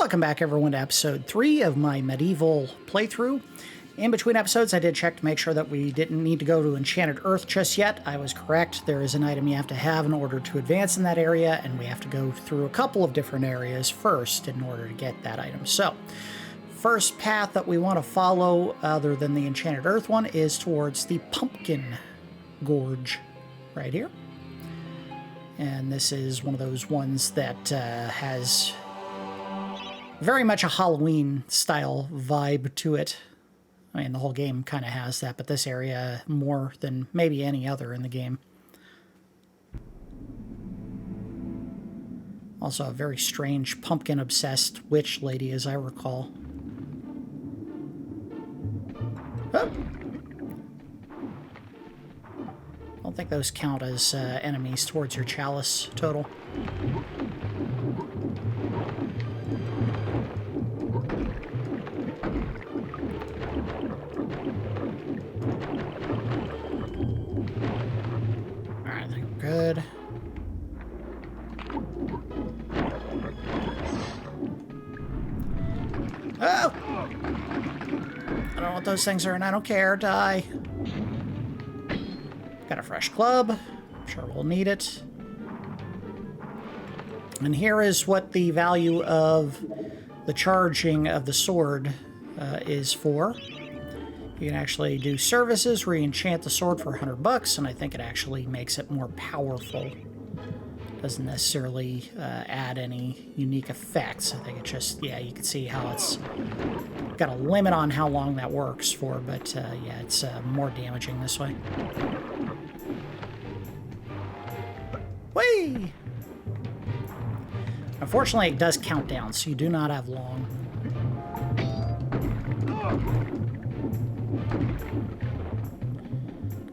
Welcome back, everyone, to episode 3 of my MediEvil playthrough. In between episodes, I did check to make sure that we didn't need to go to Enchanted Earth just yet. I was correct. There is an item you have to have in order to advance in that area, and we have to go through a couple of different areas first in order to get that item. So, first path that we want to follow, other than the Enchanted Earth one, is towards the Pumpkin Gorge, right here. And this is one of those ones that has very much a Halloween-style vibe to it. I mean, the whole game kind of has that, but this area more than maybe any other in the game. Also a very strange pumpkin-obsessed witch lady, as I recall. Oh. I don't think those count as enemies towards your chalice total. Good. Oh! I don't know what those things are, and I don't care. Die. Got a fresh club. I'm sure we'll need it. And here is what the value of the charging of the sword is for. You can actually do services, re-enchant the sword for $100, and I think it actually makes it more powerful. Doesn't necessarily add any unique effects. I think it just, yeah, you can see how it's got a limit on how long that works for, but yeah, it's more damaging this way. Whee! Unfortunately, it does count down, so you do not have long.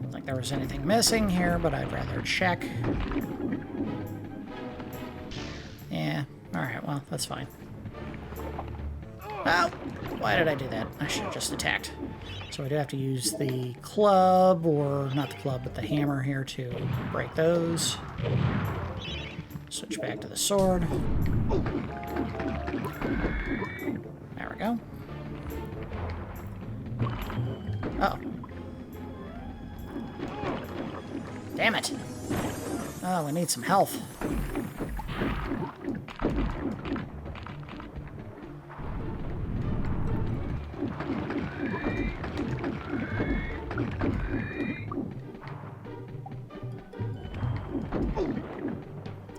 Don't think there was anything missing here, but I'd rather check. Yeah, alright, well, that's fine. Oh! Why did I do that? I should have just attacked. So I do have to use the club, or not the club, but the hammer here to break those. Switch back to the sword. There we go. Uh-oh. Damn it. Oh, we need some health.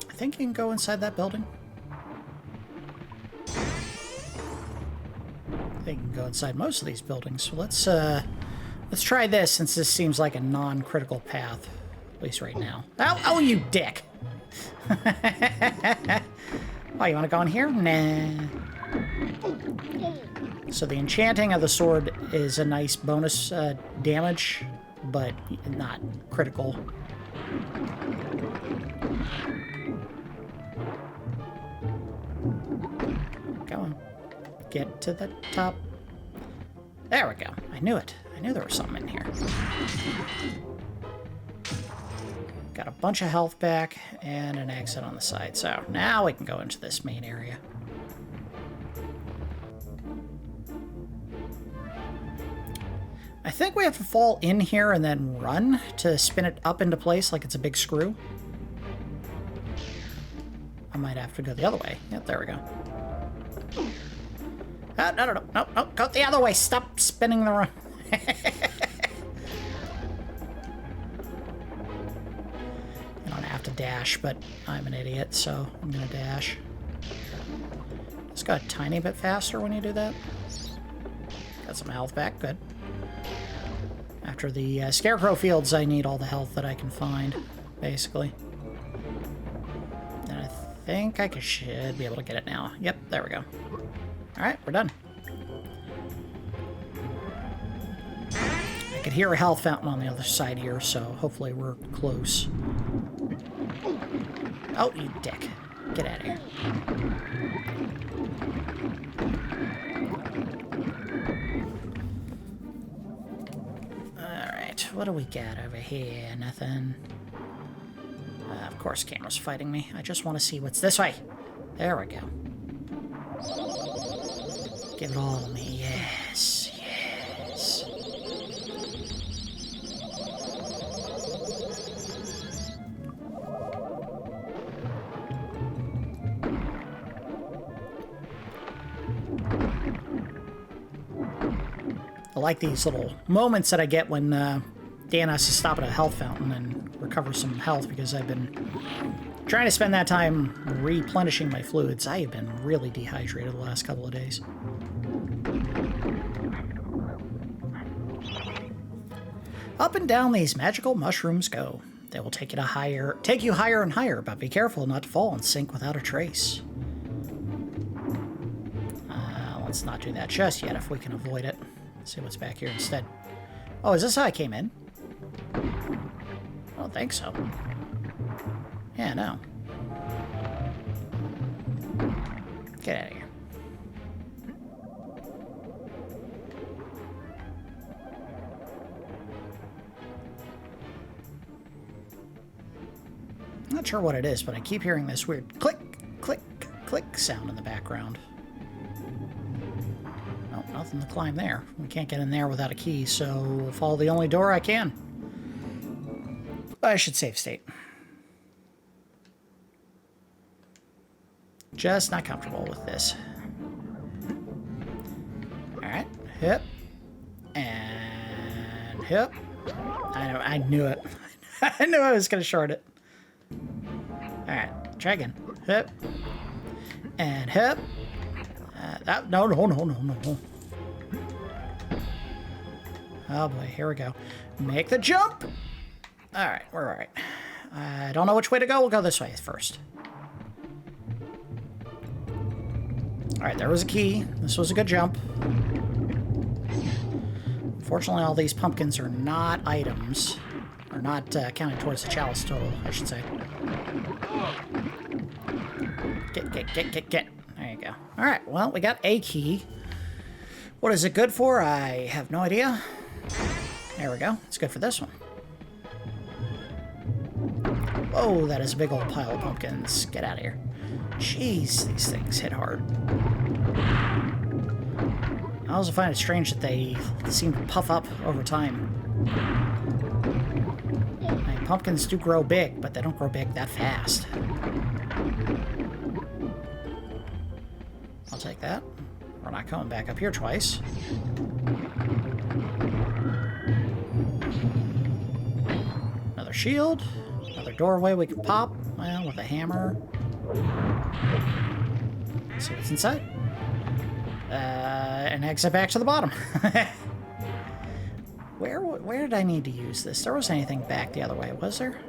I think you can go inside that building. I think you can go inside most of these buildings. So let's try this, since this seems like a non-critical path, at least right now. Oh, you dick! Oh, you want to go in here? Nah. So the enchanting of the sword is a nice bonus damage, but not critical. Go on. Get to the top. There we go. I knew it. I knew there was something in here. Got a bunch of health back and an exit on the side. So now we can go into this main area. I think we have to fall in here and then run to spin it up into place like it's a big screw. I might have to go the other way. Yep, there we go. Oh, no, go the other way. Stop spinning the run. You don't have to dash, but I'm an idiot, so I'm gonna dash. Just go a tiny bit faster when you do that. Got some health back, good. After the scarecrow fields, I need all the health that I can find, basically. And I think I should be able to get it now. Yep, there we go. Alright, we're done. I could hear a health fountain on the other side here, so hopefully we're close. Oh, you dick. Get out of here. Alright, what do we got over here? Nothing. Of course, camera's fighting me. I just want to see what's this way. There we go. Give it all to me. Yes, yes. I like these little moments that I get when Dan has to stop at a health fountain and recover some health, because I've been trying to spend that time replenishing my fluids. I have been really dehydrated the last couple of days. Up and down these magical mushrooms go. They will take you higher and higher, but be careful not to fall and sink without a trace. Let's not do that just yet if we can avoid it. Let's see what's back here instead. Oh, is this how I came in? I don't think so. Yeah, no. Get out of here. Not sure what it is, but I keep hearing this weird click, click, click sound in the background. Oh, nothing to climb there. We can't get in there without a key, so we'll follow the only door I can. I should save state. Just not comfortable with this. Alright, hip. And hip. I knew it. I knew I was going to short it. Alright, try again. Hip. And hip. No. Oh boy, here we go. Make the jump! Alright, we're alright. I don't know which way to go. We'll go this way first. Alright, there was a key. This was a good jump. Unfortunately, all these pumpkins are not items. Or not counted towards the chalice total, I should say. Get. There you go. Alright, well, we got a key. What is it good for? I have no idea. There we go. It's good for this one. Oh, that is a big old pile of pumpkins. Get out of here. Jeez, these things hit hard. I also find it strange that they seem to puff up over time. I mean, pumpkins do grow big, but they don't grow big that fast. I'll take that. We're not coming back up here twice. Another shield. Another doorway we can pop. Well, with a hammer. Let's see what's inside. An exit back to the bottom. Where did I need to use this? There wasn't anything back the other way, was there?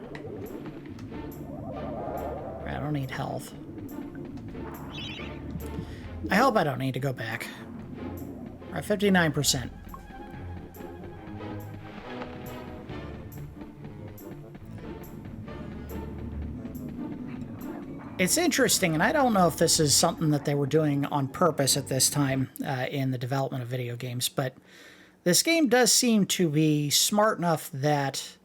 I don't need health. I hope I don't need to go back. We're at 59%. It's interesting, and I don't know if this is something that they were doing on purpose at this time in the development of video games, but this game does seem to be smart enough that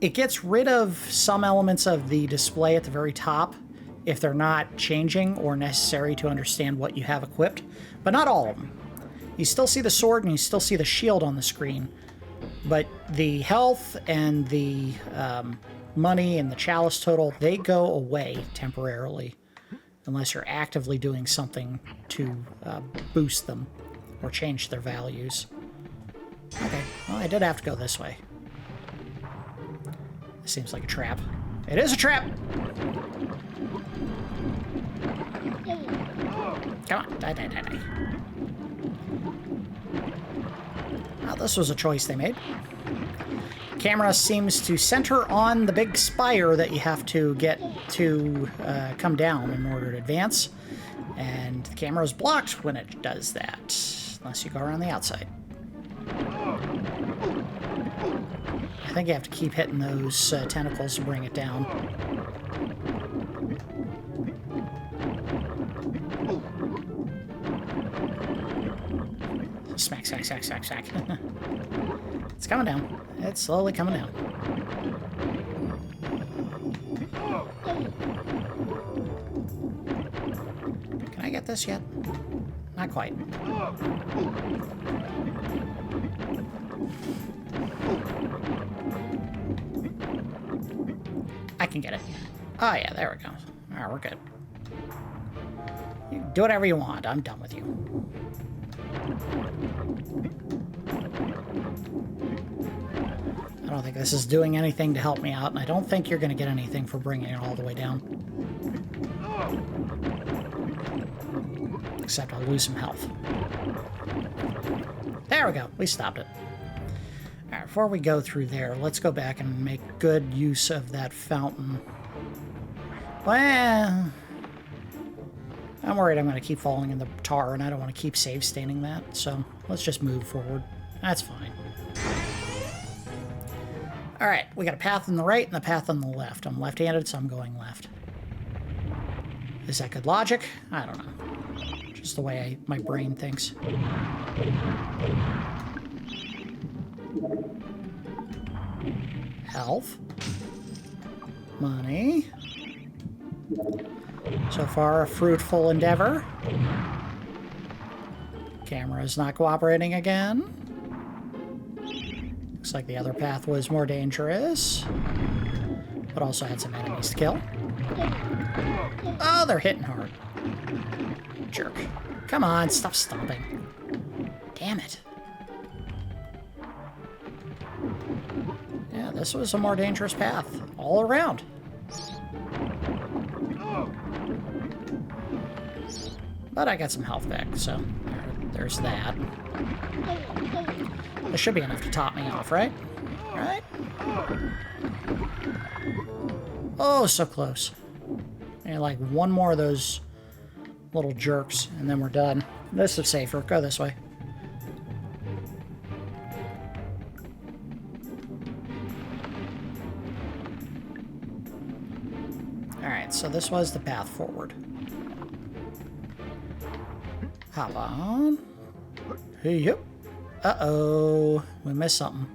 it gets rid of some elements of the display at the very top if they're not changing or necessary to understand what you have equipped, but not all of them. You still see the sword and you still see the shield on the screen, but the health and the money and the chalice total, they go away temporarily unless you're actively doing something to boost them or change their values. Okay, well, I did have to go this way. This seems like a trap. It is a trap! Come on, die. Well, this was a choice they made. Camera seems to center on the big spire that you have to get to come down in order to advance. And the camera is blocked when it does that, unless you go around the outside. I think you have to keep hitting those tentacles to bring it down. Smack. It's coming down. It's slowly coming down. Can I get this yet? not quite. I can get it. Oh yeah, there we go. Alright, we're good. You do whatever you want. I'm done with you. I don't think this is doing anything to help me out, and I don't think you're going to get anything for bringing it all the way down. Except I'll lose some health. There we go. We stopped it. Alright, before we go through there, let's go back and make good use of that fountain. Well, I'm worried I'm going to keep falling in the tar, and I don't want to keep save staining that, so let's just move forward. That's fine. Alright, we got a path on the right and a path on the left. I'm left-handed, so I'm going left. Is that good logic? I don't know. Just the way my brain thinks. Health. Money. So far, a fruitful endeavor. Camera's not cooperating again. Looks like the other path was more dangerous, but also had some enemies to kill. Oh, they're hitting hard. Jerk. Come on, stop stomping. Damn it. Yeah, this was a more dangerous path all around. But I got some health back, so there's that. This should be enough to top me off, right? Right? Oh, so close. And like one more of those little jerks, and then we're done. This is safer. Go this way. Alright, so this was the path forward. Hop on. Hey, yep. Uh-oh. We missed something.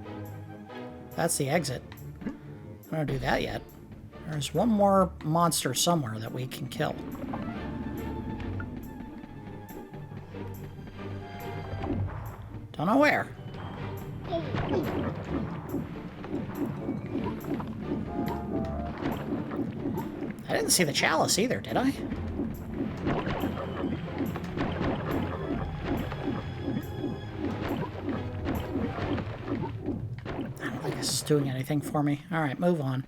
That's the exit. I don't do that yet. There's one more monster somewhere that we can kill. Don't know where. I didn't see the chalice either, did I? I don't think this is doing anything for me. Alright, move on.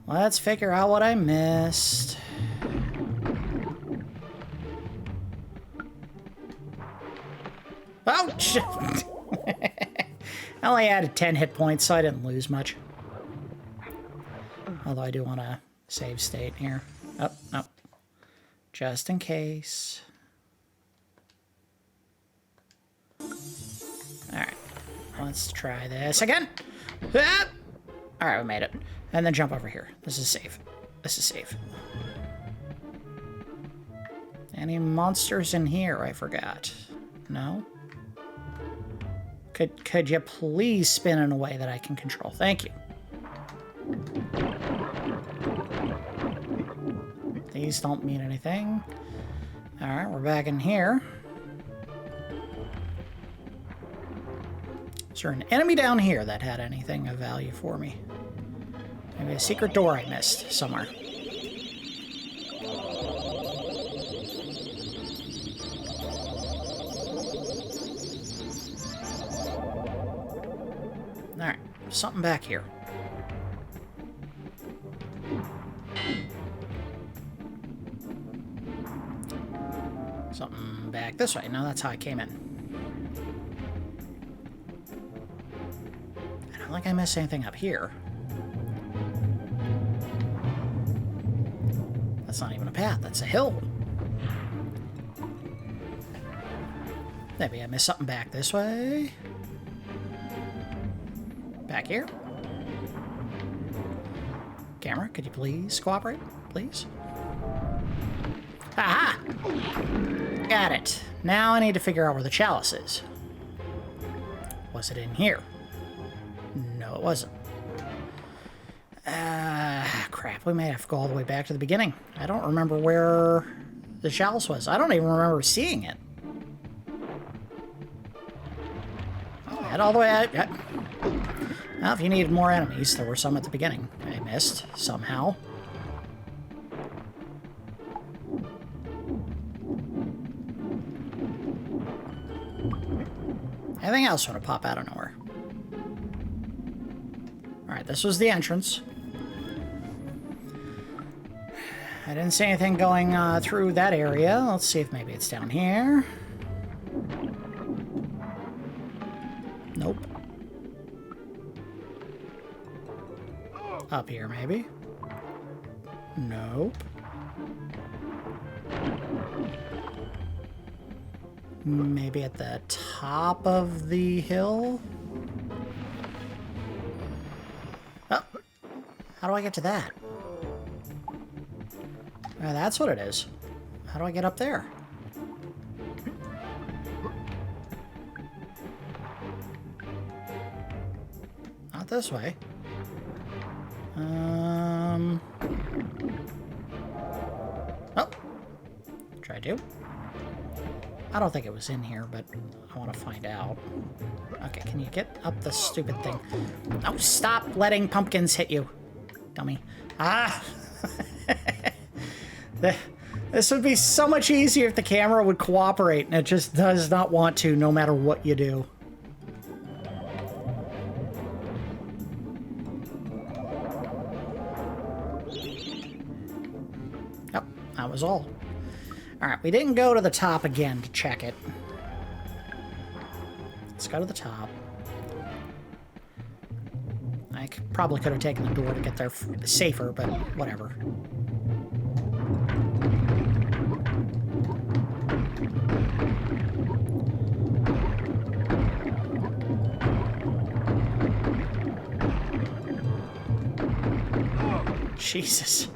Let's figure out what I missed. Oh, shit! I only added 10 hit points, so I didn't lose much. Although I do want to save state here. Oh, no. Just in case. Alright. Let's try this again. Ah! Alright, we made it. And then jump over here. This is safe. This is safe. Any monsters in here? I forgot. No? Could you please spin in a way that I can control? Thank you. These don't mean anything. Alright, we're back in here. Is there an enemy down here that had anything of value for me? Maybe a secret door I missed somewhere. Alright, something back here. Something back this way. No, that's how I came in. I don't think I missed anything up here. That's not even a path, that's a hill. Maybe I missed something back this way. Back here. Camera, could you please cooperate? Please? Aha! Got it. Now I need to figure out where the chalice is. Was it in here? No, it wasn't. Crap, we may have to go all the way back to the beginning. I don't remember where the chalice was. I don't even remember seeing it. Head all the way out. Yeah. Well, if you needed more enemies, there were some at the beginning. I missed, somehow. Anything else want to pop out of nowhere? Alright, this was the entrance. I didn't see anything going through that area. Let's see if maybe it's down here. Nope. Up here, maybe? Nope. Maybe at the top of the hill? Oh! How do I get to that? That's what it is. How do I get up there? Not this way. Oh! Try to. I don't think it was in here, but I want to find out. Okay, can you get up the stupid thing? Oh, stop letting pumpkins hit you, dummy. Ah! This would be so much easier if the camera would cooperate, and it just does not want to, no matter what you do. Yep, that was all. Alright, we didn't go to the top again to check it. Let's go to the top. I probably could have taken the door to get there safer, but whatever. Jesus.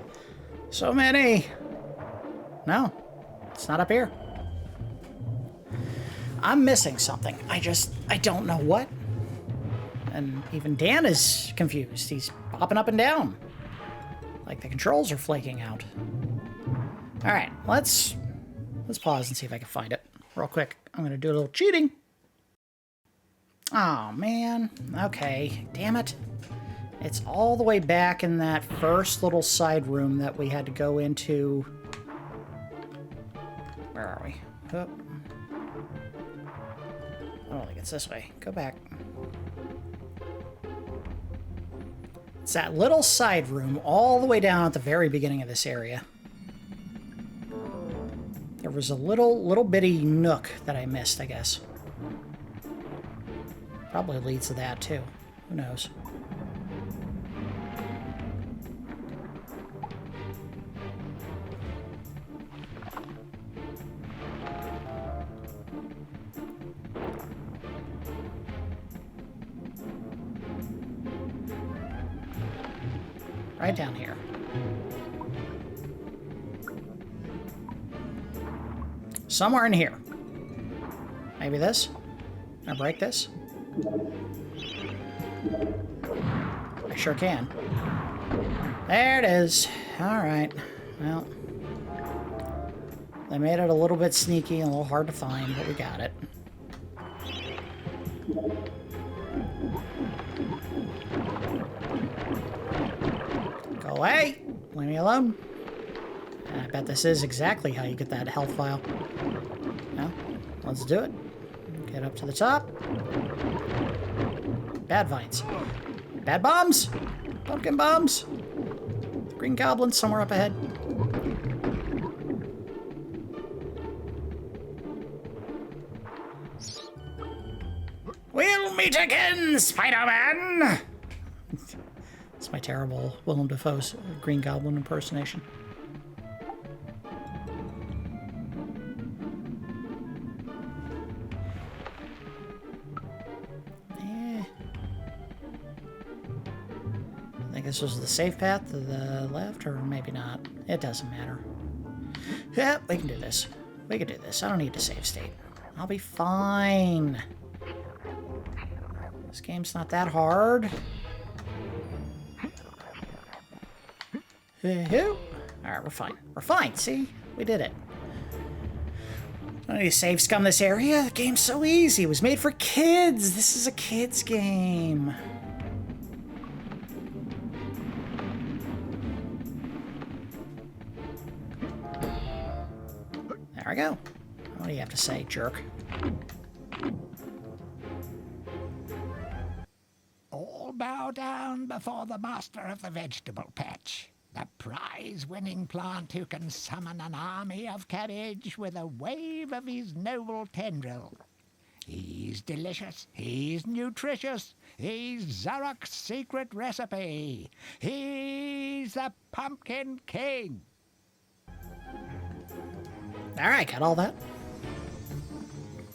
So many. No. It's not up here. I'm missing something. I don't know what. And even Dan is confused. He's popping up and down. Like the controls are flaking out. Alright, let's pause and see if I can find it. Real quick. I'm going to do a little cheating. Oh, man. Okay. Damn it. It's all the way back in that first little side room that we had to go into. Where are we? Oh. I don't think it's this way. Go back. It's that little side room all the way down at the very beginning of this area. There was a little bitty nook that I missed, I guess. Probably leads to that, too. Who knows? Right down here. Somewhere in here. Maybe this? Can I break this? I sure can. There it is. Alright. Well. They made it a little bit sneaky and a little hard to find, but we got it. Go away! Leave me alone. And I bet this is exactly how you get that health vial. Well, let's do it. Get up to the top. Bad vines. Bad bombs! Pumpkin bombs! Green goblins somewhere up ahead. We'll meet again, Spider-Man! It's my terrible Willem Dafoe's Green Goblin impersonation. I think this was the safe path to the left, or maybe not. It doesn't matter. Yeah, we can do this. We can do this. I don't need to save state. I'll be fine. This game's not that hard. Alright, we're fine. We're fine, see? We did it. I need to save scum this area. The game's so easy. It was made for kids. This is a kid's game. There we go. What do you have to say, jerk? All bow down before the master of the vegetable patch, the prize-winning plant who can summon an army of cabbage with a wave of his noble tendril. He's delicious, he's nutritious, he's Zarok's secret recipe. He's the Pumpkin King. All right, got all that.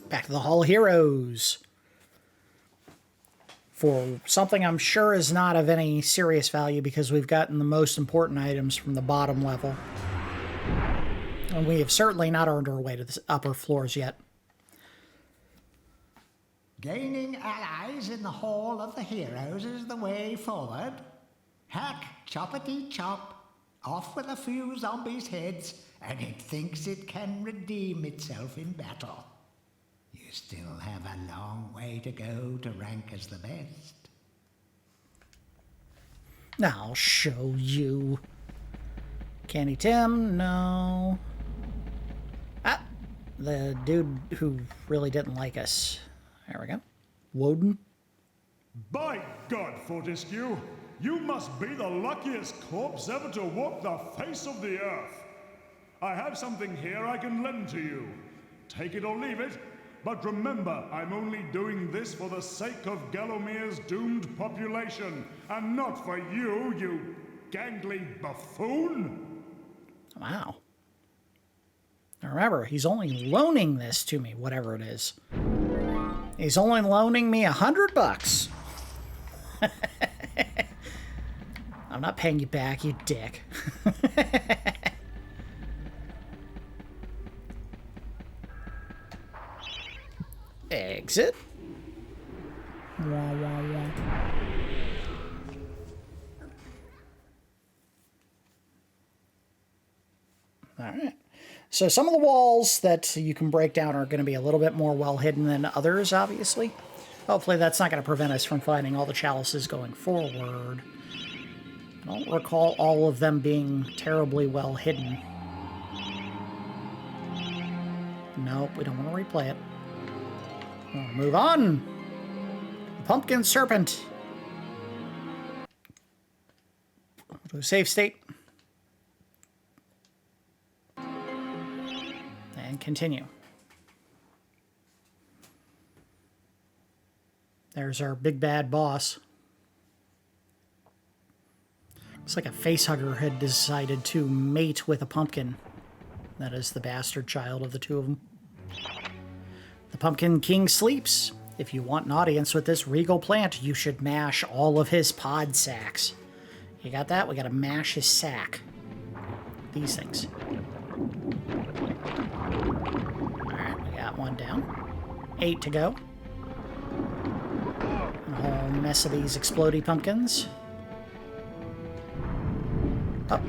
Back to the Hall of Heroes. For something I'm sure is not of any serious value because we've gotten the most important items from the bottom level. And we have certainly not earned our way to the upper floors yet. Gaining allies in the Hall of the Heroes is the way forward. Hack, choppity chop, off with a few zombies' heads, and it thinks it can redeem itself in battle. You still have a long way to go to rank as the best. I'll show you. Candy Tim, no. Ah, the dude who really didn't like us. There we go. Woden. By God, Fortescue, you must be the luckiest corpse ever to walk the face of the earth. I have something here I can lend to you. Take it or leave it, but remember, I'm only doing this for the sake of Gallomir's doomed population, and not for you, you gangly buffoon! Wow. Now remember, he's only loaning this to me, whatever it is. He's only loaning me $100. I'm not paying you back, you dick. Exit. Wah, wah, wah. All right. So some of the walls that you can break down are going to be a little bit more well hidden than others, obviously. Hopefully that's not going to prevent us from finding all the chalices going forward. I don't recall all of them being terribly well hidden. Nope, we don't want to replay it. We'll move on. Pumpkin Serpent. To a safe state. And continue. There's our big bad boss. Looks like a facehugger had decided to mate with a pumpkin. That is the bastard child of the two of them. The Pumpkin King sleeps. If you want an audience with this regal plant, you should mash all of his pod sacks. You got that? We gotta mash his sack. These things. Alright, we got one down. 8 to go. A whole mess of these explodey pumpkins. Up.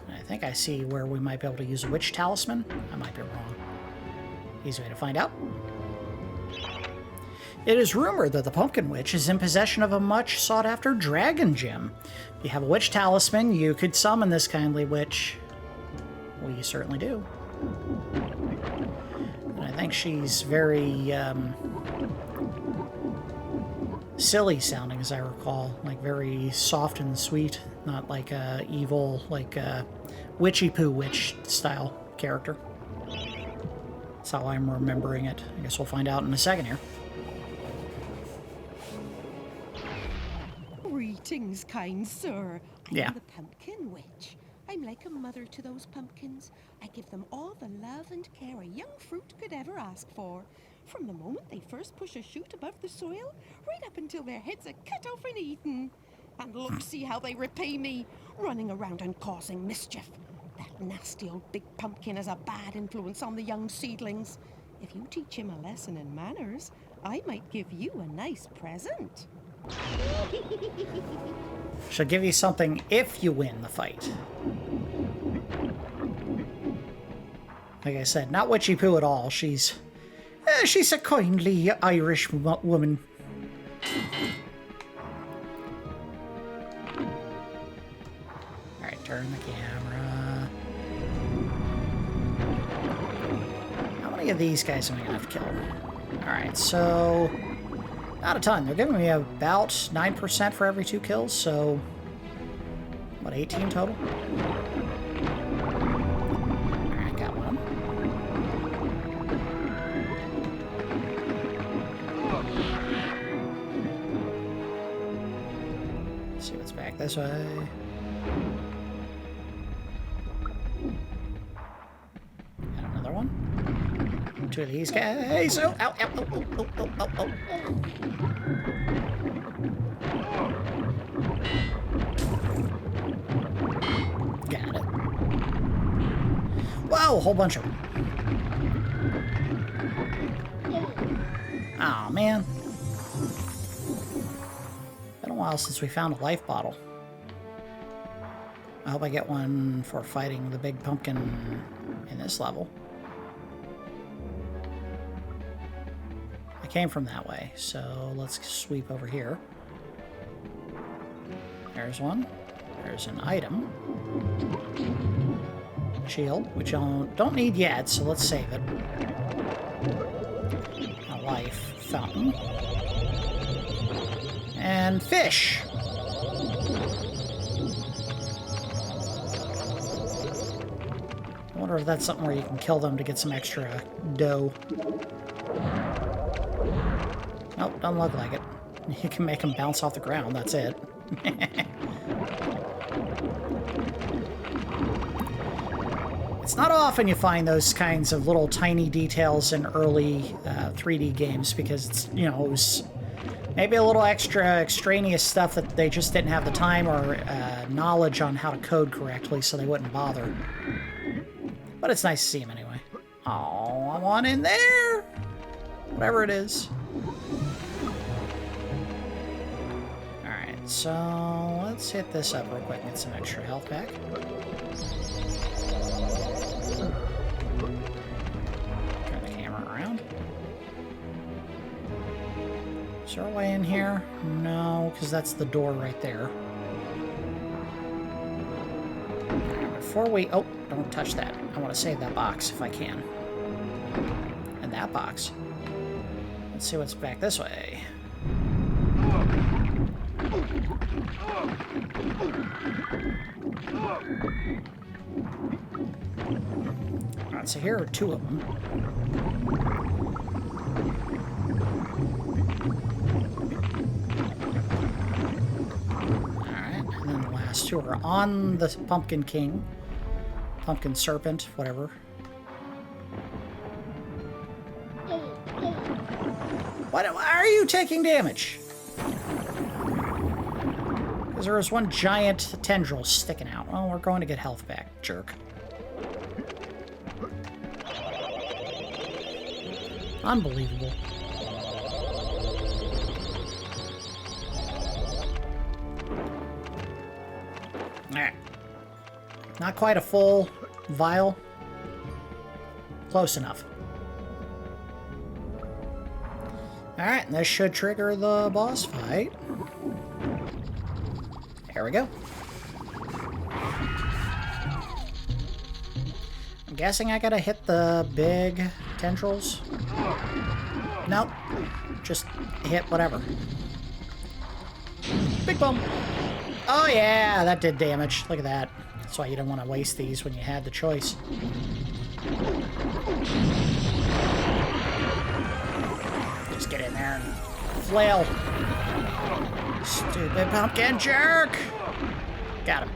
I think I see where we might be able to use a witch talisman. I might be wrong. Easy way to find out. It is rumored that the Pumpkin Witch is in possession of a much sought-after dragon gem. If you have a witch talisman, you could summon this kindly witch. We certainly do. And I think she's very silly sounding, as I recall. Like very soft and sweet. Not like a evil, like a witchy poo witch style character. That's how I'm remembering it. I guess we'll find out in a second here. Greetings, kind sir. I'm Yeah. the Pumpkin Witch. I'm like a mother to those pumpkins. I give them all the love and care a young fruit could ever ask for. From the moment they first push a shoot above the soil, right up until their heads are cut off and eaten. And look, see how they repay me, running around and causing mischief. That nasty old big pumpkin has a bad influence on the young seedlings. If you teach him a lesson in manners, I might give you a nice present. She'll give you something if you win the fight. Like I said, not witchy poo at all. She's a kindly Irish woman. Alright, turn the camera. How many of these guys am I gonna have to kill? Alright, so not a ton. They're giving me about 9% for every 2 kills, so what, 18 total? Alright, got one. Let's see what's back this way. Got another one. 2 of these guys. Oh, ow, ow, oh, oh, oh, oh, oh, oh. Got it. Whoa, a whole bunch of them. Oh man. Been a while since we found a life bottle. I hope I get one for fighting the big pumpkin in this level. I came from that way, so let's sweep over here. There's one. There's an item. Shield, which I don't need yet, so let's save it. A life fountain. And fish! I wonder if that's something where you can kill them to get some extra dough. Nope, doesn't look like it. You can make them bounce off the ground, that's it. It's not often you find those kinds of little tiny details in early 3D games because it's, you know, it was maybe a little extra extraneous stuff that they just didn't have the time or knowledge on how to code correctly, so they wouldn't bother. But it's nice to see them anyway. Oh, I want in there! Whatever it is. Alright, so let's hit this up real quick and get some extra health back. Turn the camera around. Is there a way in here? No, because that's the door right there. Before we... Oh, don't touch that. I want to save that box if I can. And that box. Let's see what's back this way. Alright, so here are 2 of them. Alright, and then the last 2 are on the Pumpkin King. Pumpkin Serpent, whatever. Why are you taking damage? Because there was one giant tendril sticking out. Well, we're going to get health back, jerk. Unbelievable. Alright. Not quite a full vial. Close enough. Alright, and this should trigger the boss fight. There we go. I'm guessing I gotta hit the big tendrils. Nope. Just hit whatever. Big bump. Oh yeah, that did damage. Look at that. That's why you don't want to waste these when you had the choice. Just get in there and flail. Stupid pumpkin jerk! Got him.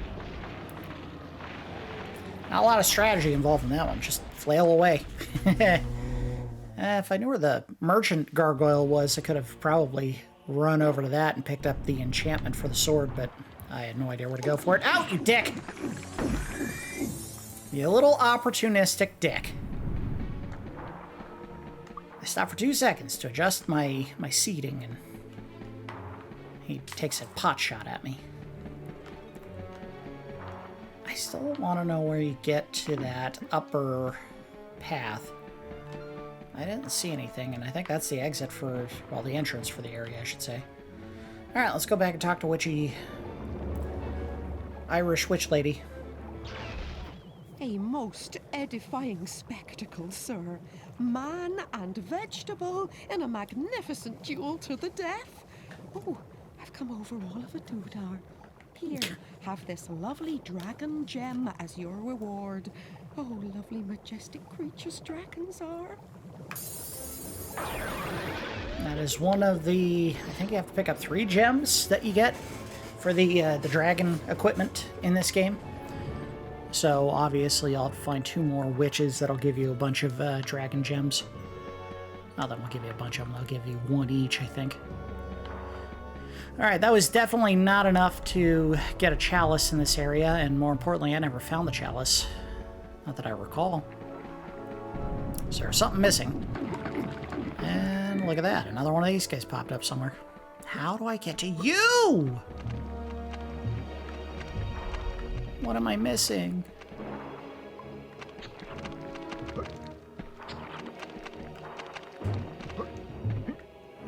Not a lot of strategy involved in that one. Just flail away. If I knew where the merchant gargoyle was, I could have probably run over to that and picked up the enchantment for the sword, but I had no idea where to go for it. Ow, you dick! You little opportunistic dick. I stopped for 2 seconds to adjust my seating, and he takes a pot shot at me. still want to know where you get to that upper path. I didn't see anything, and I think that's the exit for, well, the entrance for the area, I should say. Alright, let's go back and talk to witchy... Irish witch lady. A most edifying spectacle, sir. Man and vegetable in a magnificent duel to the death. Oh, I've come over all of a doodah. Here, have this lovely dragon gem as your reward. Oh, lovely, majestic creatures dragons are. That is one of the... I think you have to pick up 3 gems that you get for the dragon equipment in this game. So, obviously, I'll have to find 2 more witches that'll give you a bunch of dragon gems. Oh, that won't give you a bunch of them. They'll give you 1 each, I think. Alright, that was definitely not enough to get a chalice in this area, and more importantly, I never found the chalice. Not that I recall. So there's something missing. And look at that, another one of these guys popped up somewhere. How do I get to you? What am I missing?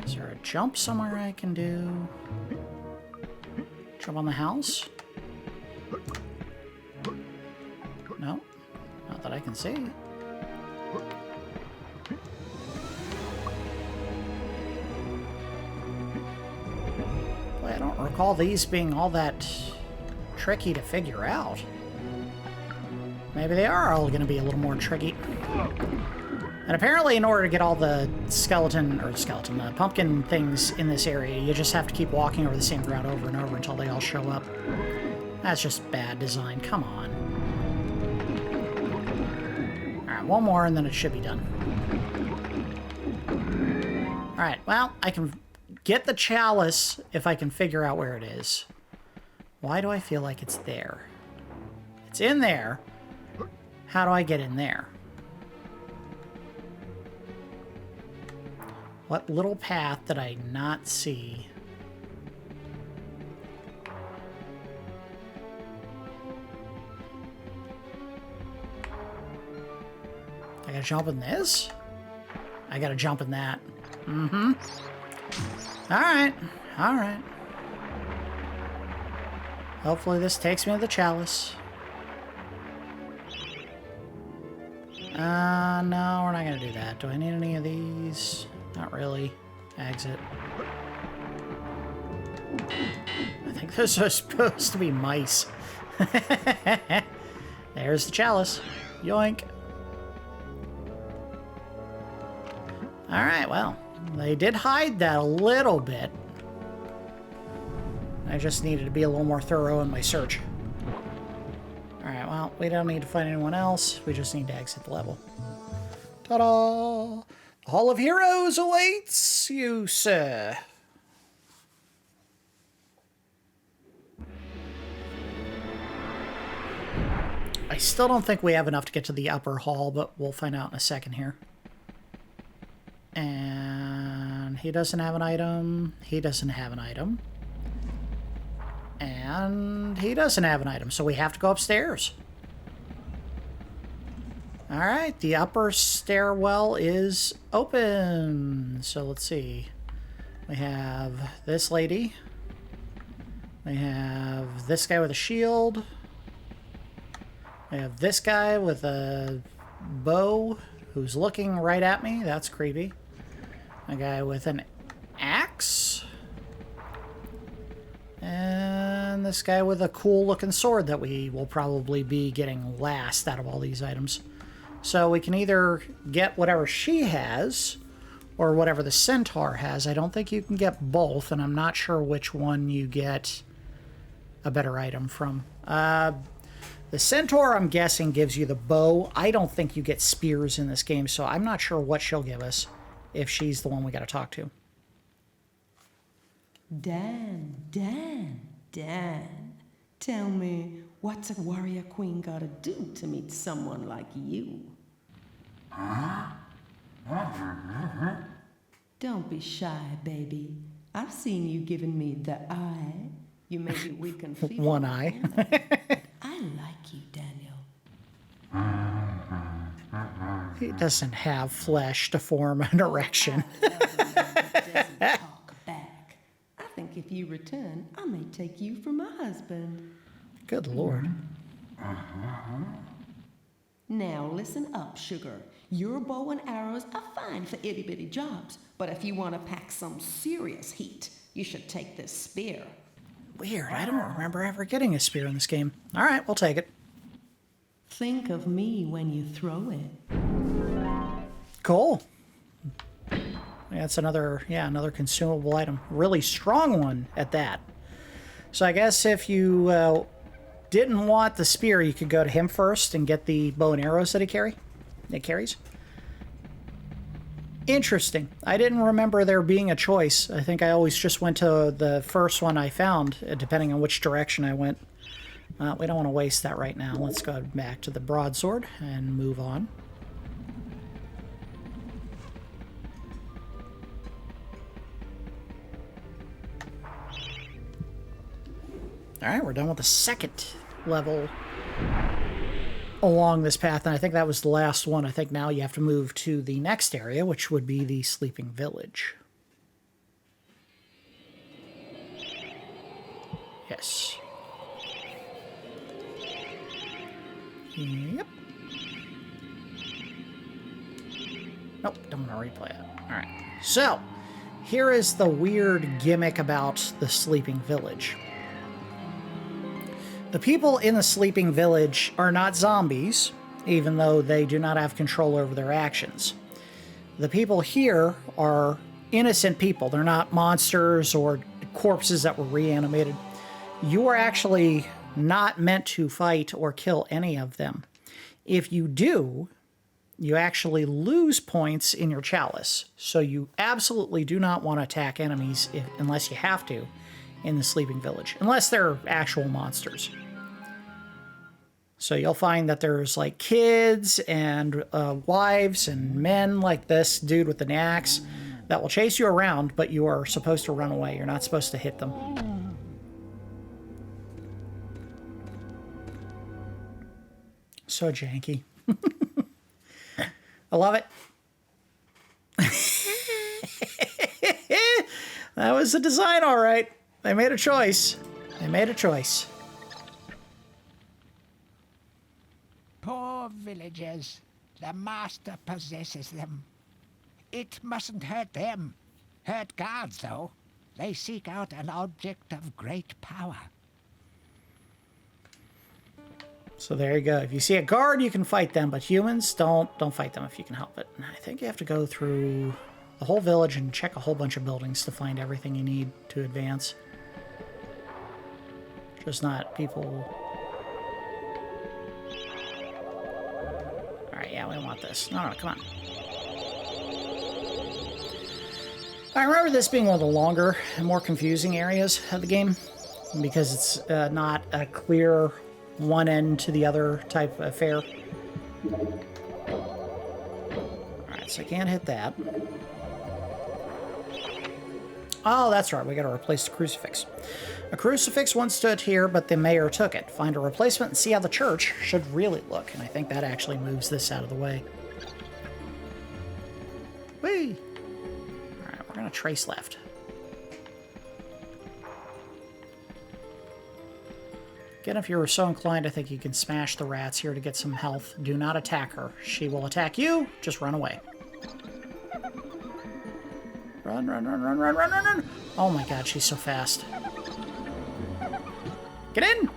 Is there a jump somewhere I can do? Jump on the house? No, not that I can see. Boy, I don't recall these being all that tricky to figure out. Maybe they are all going to be a little more tricky. And apparently, in order to get all the pumpkin things in this area, you just have to keep walking over the same ground over and over until they all show up. That's just bad design. Come on. Alright, one more and then it should be done. Alright, well, I can get the chalice if I can figure out where it is. Why do I feel like it's there? It's in there. How do I get in there? What little path did I not see? I gotta jump in this? I gotta jump in that. Mm-hmm. Alright. Alright. Hopefully this takes me to the chalice. No, we're not gonna do that. Do I need any of these? Not really. Exit. I think those are supposed to be mice. There's the chalice. Yoink. Alright, well, they did hide that a little bit. I just needed to be a little more thorough in my search. Alright, well, we don't need to find anyone else. We just need to exit the level. Ta-da! The Hall of Heroes awaits you, sir. I still don't think we have enough to get to the upper hall, but we'll find out in a second here. And he doesn't have an item. He doesn't have an item. And he doesn't have an item, so we have to go upstairs. Alright, the upper stairwell is open. So let's see. We have this lady. We have this guy with a shield. We have this guy with a bow who's looking right at me. That's creepy. A guy with an axe. And this guy with a cool looking sword that we will probably be getting last out of all these items. So we can either get whatever she has or whatever the centaur has. I don't think you can get both, and I'm not sure which one you get a better item from. The centaur, I'm guessing, gives you the bow. I don't think you get spears in this game, so I'm not sure what she'll give us if she's the one we got to talk to. Dan. Tell me, what's a warrior queen gotta do to meet someone like you? Don't be shy, baby. I've seen you giving me the eye. You may be weak and feeble. One eye. I like you, Daniel. He doesn't have flesh to form an erection. Doesn't talk back. I think if you return, I may take you for my husband. Good Lord. Now listen up, sugar. Your bow and arrows are fine for itty-bitty jobs, but if you want to pack some serious heat, you should take this spear. Weird. I don't remember ever getting a spear in this game. All right, we'll take it. Think of me when you throw it. Cool. That's another consumable item. Really strong one at that. So I guess if you didn't want the spear, you could go to him first and get the bow and arrows that he carries. Interesting. I didn't remember there being a choice. I think I always just went to the first one I found, depending on which direction I went. We don't want to waste that right now. Let's go back to the broadsword and move on. All right, we're done with the second level along this path, and I think that was the last one. I think now you have to move to the next area, which would be the Sleeping Village. Yes. Yep. Nope, don't want to replay it. All right. So, here is the weird gimmick about the Sleeping Village. The people in the Sleeping Village are not zombies, even though they do not have control over their actions. The people here are innocent people. They're not monsters or corpses that were reanimated. You are actually not meant to fight or kill any of them. If you do, you actually lose points in your chalice. So you absolutely do not want to attack enemies unless you have to in the Sleeping Village, unless they're actual monsters. So you'll find that there's like kids and wives and men like this dude with an axe that will chase you around, but you are supposed to run away. You're not supposed to hit them. So janky. I love it. That was the design, all right. They made a choice. They made a choice. Poor villagers. The master possesses them. It mustn't hurt them. Hurt guards, though. They seek out an object of great power. So there you go. If you see a guard, you can fight them, but humans, don't fight them if you can help it. And I think you have to go through the whole village and check a whole bunch of buildings to find everything you need to advance. Just not people... Alright, yeah, we don't want this. No, come on. I remember this being one of the longer and more confusing areas of the game, because it's not a clear one end to the other type of affair. Alright, so I can't hit that. Oh, that's right, we gotta replace the crucifix. A crucifix once stood here, but the mayor took it. Find a replacement and see how the church should really look. And I think that actually moves this out of the way. Whee! Alright, we're gonna trace left. Again, if you're so inclined, I think you can smash the rats here to get some health. Do not attack her. She will attack you. Just run away. Run, run, run, run, run, run, run, run. Oh my god, she's so fast. Get in!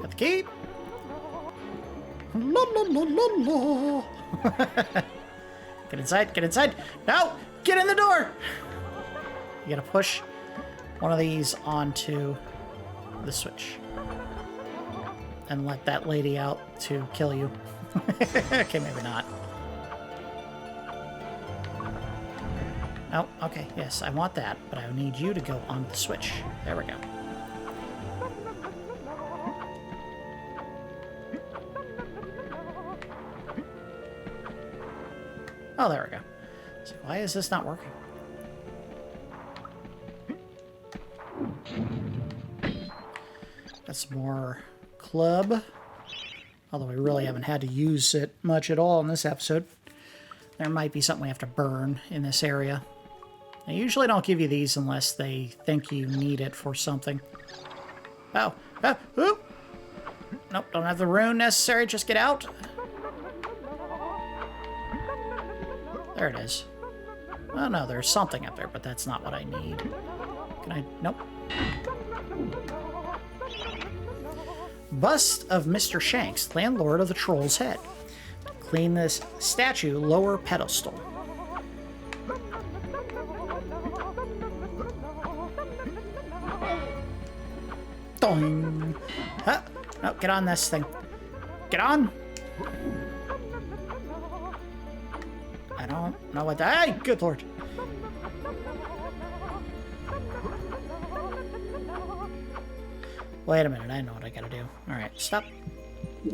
Got the key. La la la la la. Get inside, get inside. No! Get in the door! You gotta push one of these onto the switch. And let that lady out to kill you. Okay, maybe not. Oh, okay, yes, I want that, but I need you to go on the switch. There we go. Oh, there we go. So why is this not working? Got some more club. Although we really haven't had to use it much at all in this episode. There might be something we have to burn in this area. They usually don't give you these unless they think you need it for something. Oh, oh, ooh. Nope, don't have the rune necessary, just get out. There it is. Oh no, there's something up there, but that's not what I need. Can I? Nope. Bust of Mr. Shanks, landlord of the Troll's Head. Clean this statue, lower pedestal. Doing. Huh? No, get on this thing. Get on! I don't know what that. Hey, good lord. Wait a minute, I know what I gotta do. Alright, stop. You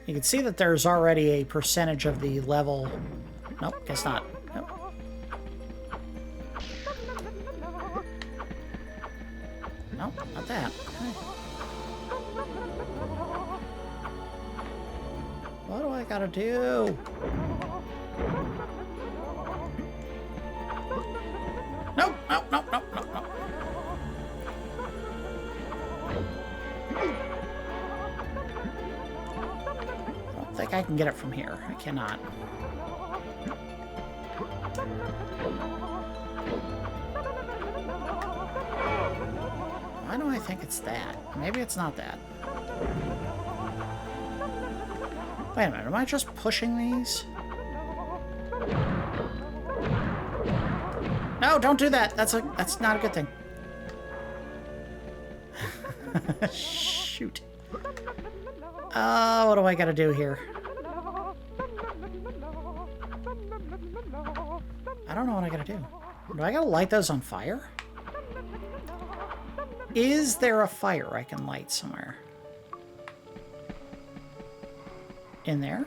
can see that there's already a percentage of the level. Nope, guess not. Nope. Nope, not that. What do I gotta do? Nope, nope, nope, nope, nope, nope. I don't think I can get it from here. I cannot. Why do I think it's that? Maybe it's not that. Wait a minute, am I just pushing these? No, don't do that. That's not a good thing. Shoot. Oh, what do I gotta do here? I don't know what I gotta do. Do I gotta light those on fire? Is there a fire I can light somewhere? In there?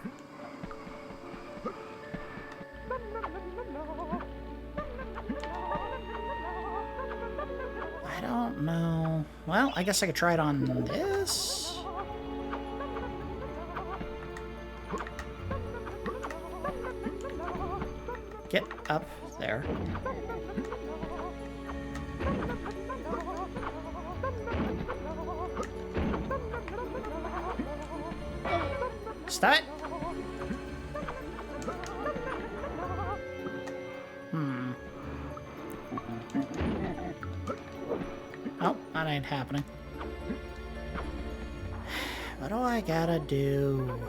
I don't know. Well, I guess I could try it on this. Get up there. Stop it! Nope, that ain't happening. What do I gotta do?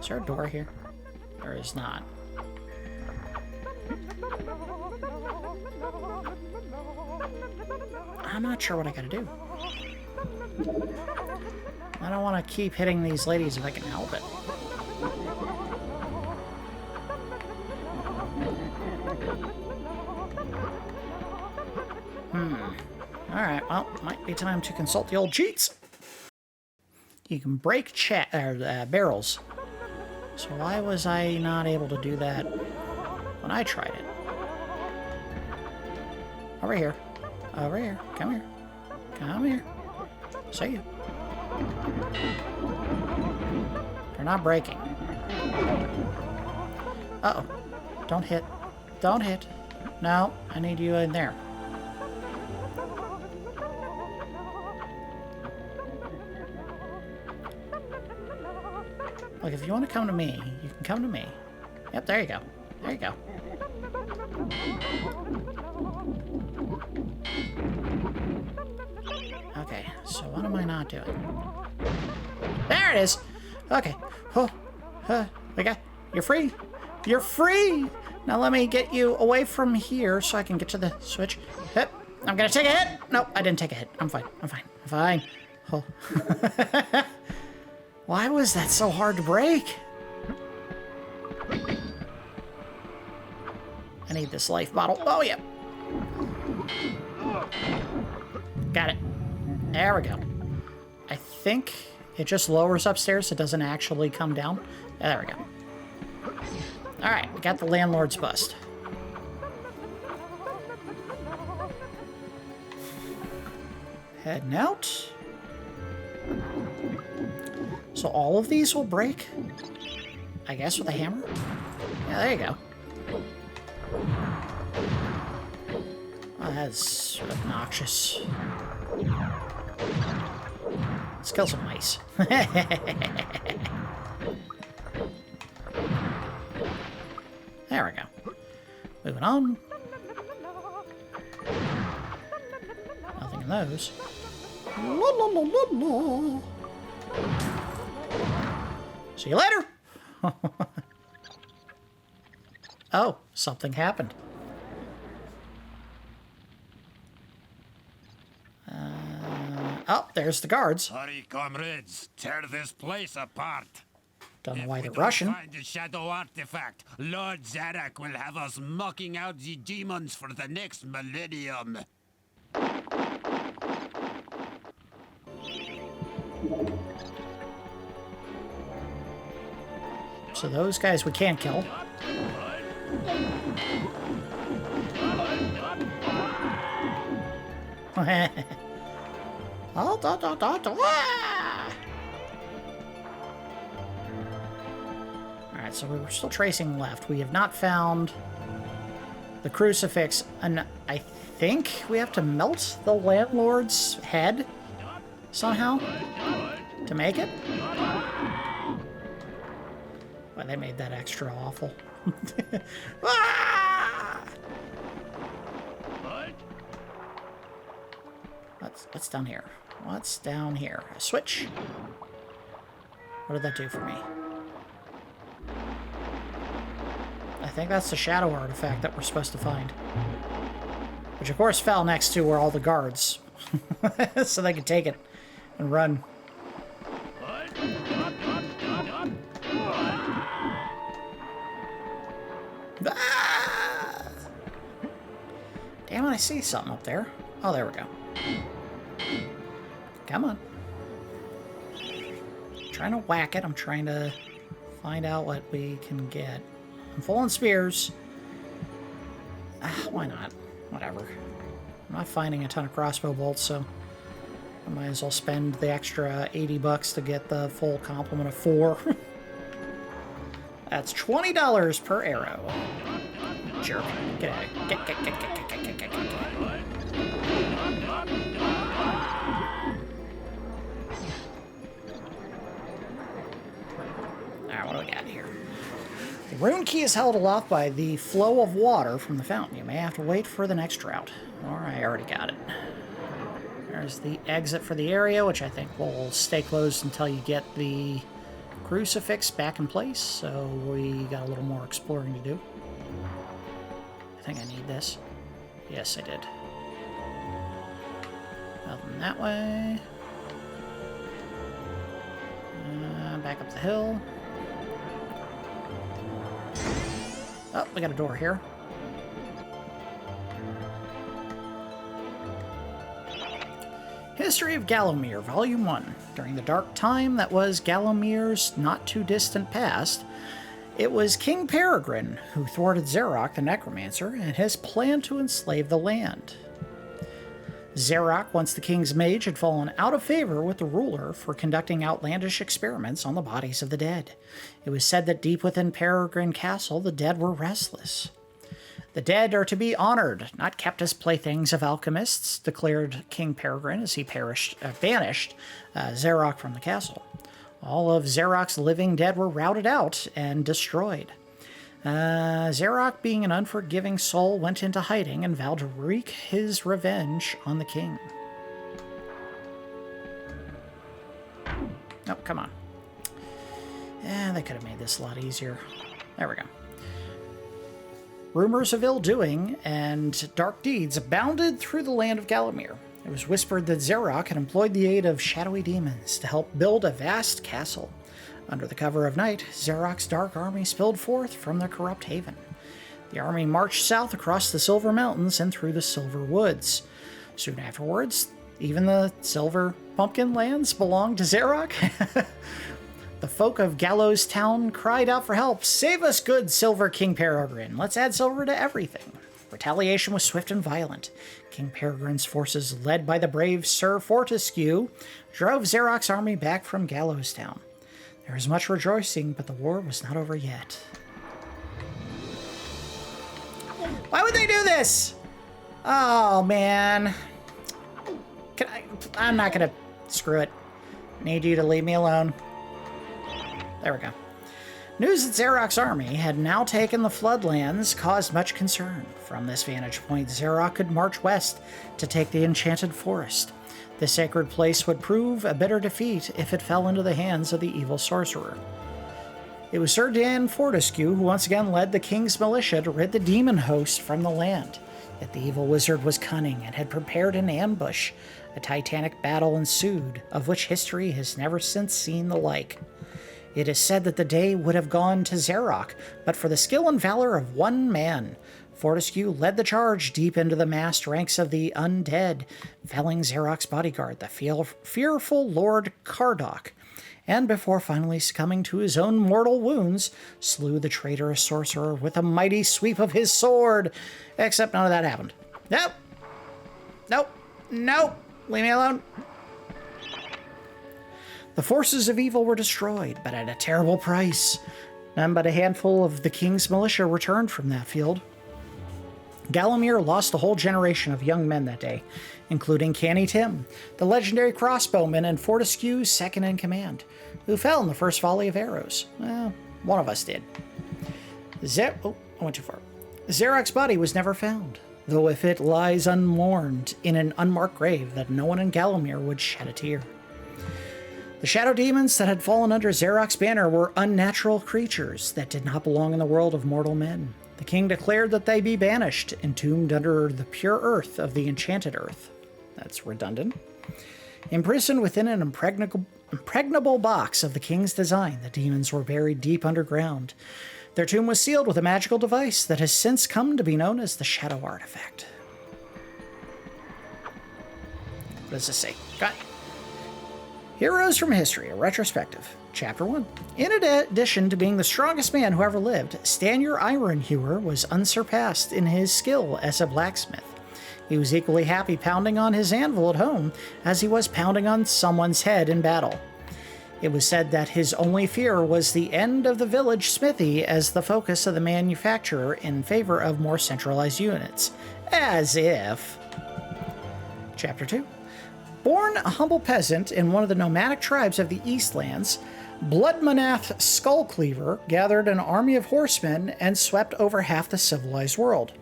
Is there a door here? There is not. I'm not sure what I gotta do. I don't want to keep hitting these ladies if I can help it. Alright, well, might be time to consult the old cheats. You can break barrels. So why was I not able to do that when I tried it? Over here. Over here. Come here. Come here. See you. They're not breaking. Uh-oh. Don't hit. Don't hit. No, I need you in there. Look, if you want to come to me, you can come to me. Yep, there you go. There you go. Okay, so what am I not doing? There it is! Okay. Oh, okay. You're free. You're free! Now let me get you away from here so I can get to the switch. Yep. I'm gonna take a hit! Nope, I didn't take a hit. I'm fine. I'm fine. I'm fine. Oh. Why was that so hard to break? I need this life bottle. Oh, yeah. Got it. There we go. I think it just lowers upstairs. It doesn't actually come down. There we go. All right, we got the landlord's bust. Heading out. So all of these will break, I guess, with a hammer? Yeah, there you go. Oh, that's obnoxious. Let's kill some mice. There we go. Moving on. Nothing in those. La, la, la, la, la. See you later. Oh, something happened. Oh, there's the guards. Hurry, comrades, tear this place apart. Don't know why If they're we don't rushing. find the Shadow Artefact, Lord Zarok will have us mocking out the demons for the next millennium. So those guys we can't kill. Oh, da, da, da, da, Alright, so we're still tracing left. We have not found the crucifix, and I think we have to melt the landlord's head somehow to make it. Why they made that extra awful. Ah! What's down here? What's down here? A switch? What did that do for me? I think that's the Shadow Artefact that we're supposed to find. Which of course fell next to where all the guards. So they could take it and run. Ah! Damn it, I see something up there. Oh, there we go. Come on. I'm trying to whack it. I'm trying to find out what we can get. I'm full on spears. Why not? Whatever. I'm not finding a ton of crossbow bolts, so I might as well spend the extra 80 bucks to get the full complement of 4. That's $20 per arrow. Jerk. Get out of here. Get. Alright, what do we got here? The rune key is held aloft by the flow of water from the fountain. You may have to wait for the next drought. Alright, I already got it. There's the exit for the area, which I think will stay closed until you get the crucifix back in place, so we got a little more exploring to do. I think I need this. Yes, I did. Nothing that way. Back up the hill. Oh, we got a door here. History of Gallowmere, Volume 1. During the dark time that was Gallowmere's not-too-distant past, it was King Peregrine who thwarted Zarok the Necromancer and his plan to enslave the land. Zarok, once the king's mage, had fallen out of favor with the ruler for conducting outlandish experiments on the bodies of the dead. It was said that deep within Peregrine Castle, the dead were restless. The dead are to be honored, not kept as playthings of alchemists, declared King Peregrine as he banished Zarok from the castle. All of Zarok's living dead were routed out and destroyed. Zarok, being an unforgiving soul, went into hiding and vowed to wreak his revenge on the king. Oh, come on. They could have made this a lot easier. There we go. Rumors of ill-doing and dark deeds abounded through the land of Gallowmere. It was whispered that Zarok had employed the aid of shadowy demons to help build a vast castle. Under the cover of night, Zarok's dark army spilled forth from their corrupt haven. The army marched south across the Silver Mountains and through the Silver Woods. Soon afterwards, even the Silver Pumpkin lands belonged to Zarok. The folk of Gallows Town cried out for help. Save us, good Silver King Peregrine. Let's add silver to everything. Retaliation was swift and violent. King Peregrine's forces, led by the brave Sir Fortescue, drove Zarok's army back from Gallowstown. There was much rejoicing, but the war was not over yet. Why would they do this? Oh, man. I'm not going to... Screw it. Need you to leave me alone. There we go. News that Zarok's army had now taken the Floodlands caused much concern. From this vantage point, Zarok could march west to take the Enchanted Forest. The sacred place would prove a bitter defeat if it fell into the hands of the evil sorcerer. It was Sir Dan Fortescue who once again led the king's militia to rid the demon host from the land. Yet the evil wizard was cunning and had prepared an ambush. A titanic battle ensued, of which history has never since seen the like. It is said that the day would have gone to Zarok, but for the skill and valor of one man. Fortescue led the charge deep into the massed ranks of the undead, felling Zarok's bodyguard, the fearful Lord Cardok, and before finally succumbing to his own mortal wounds, slew the traitorous sorcerer with a mighty sweep of his sword. Except none of that happened. Nope. Nope. Nope. Leave me alone. The forces of evil were destroyed, but at a terrible price. None but a handful of the king's militia returned from that field. Gallowmere lost a whole generation of young men that day, including Canny Tim, the legendary crossbowman and Fortescue's second in command, who fell in the first volley of arrows. Well, one of us did. I went too far. Zarok's body was never found, though if it lies unmourned in an unmarked grave, that no one in Gallowmere would shed a tear. The shadow demons that had fallen under Zarok's banner were unnatural creatures that did not belong in the world of mortal men. The king declared that they be banished, entombed under the pure earth of the enchanted earth. That's redundant. Imprisoned within an impregnable box of the king's design, the demons were buried deep underground. Their tomb was sealed with a magical device that has since come to be known as the Shadow Artefact. What does this say? Got Heroes from History, a retrospective. Chapter 1. In addition to being the strongest man who ever lived, Stanyer Ironhewer was unsurpassed in his skill as a blacksmith. He was equally happy pounding on his anvil at home as he was pounding on someone's head in battle. It was said that his only fear was the end of the village smithy as the focus of the manufacturer in favor of more centralized units. As if. Chapter 2. Born a humble peasant in one of the nomadic tribes of the Eastlands, Bloodmanath Skullcleaver gathered an army of horsemen and swept over half the civilized world.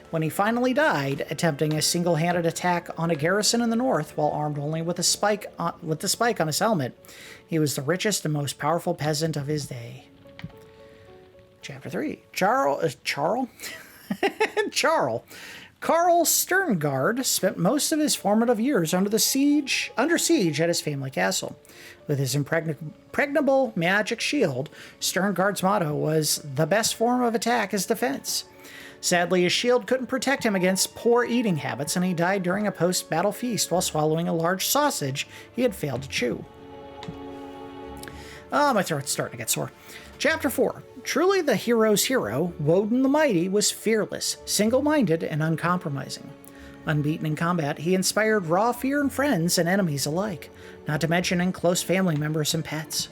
When he finally died, attempting a single-handed attack on a garrison in the north while armed only with the spike on his helmet, he was the richest and most powerful peasant of his day. Chapter 3. Carl Sterngard spent most of his formative years under siege at his family castle. With his impregnable magic shield, Sterngard's motto was, "The best form of attack is defense." Sadly, his shield couldn't protect him against poor eating habits, and he died during a post-battle feast while swallowing a large sausage he had failed to chew. Oh, my throat's starting to get sore. Chapter 4. Truly the hero's hero, Woden the Mighty, was fearless, single-minded, and uncompromising. Unbeaten in combat, he inspired raw fear in friends and enemies alike, not to mention in close family members and pets.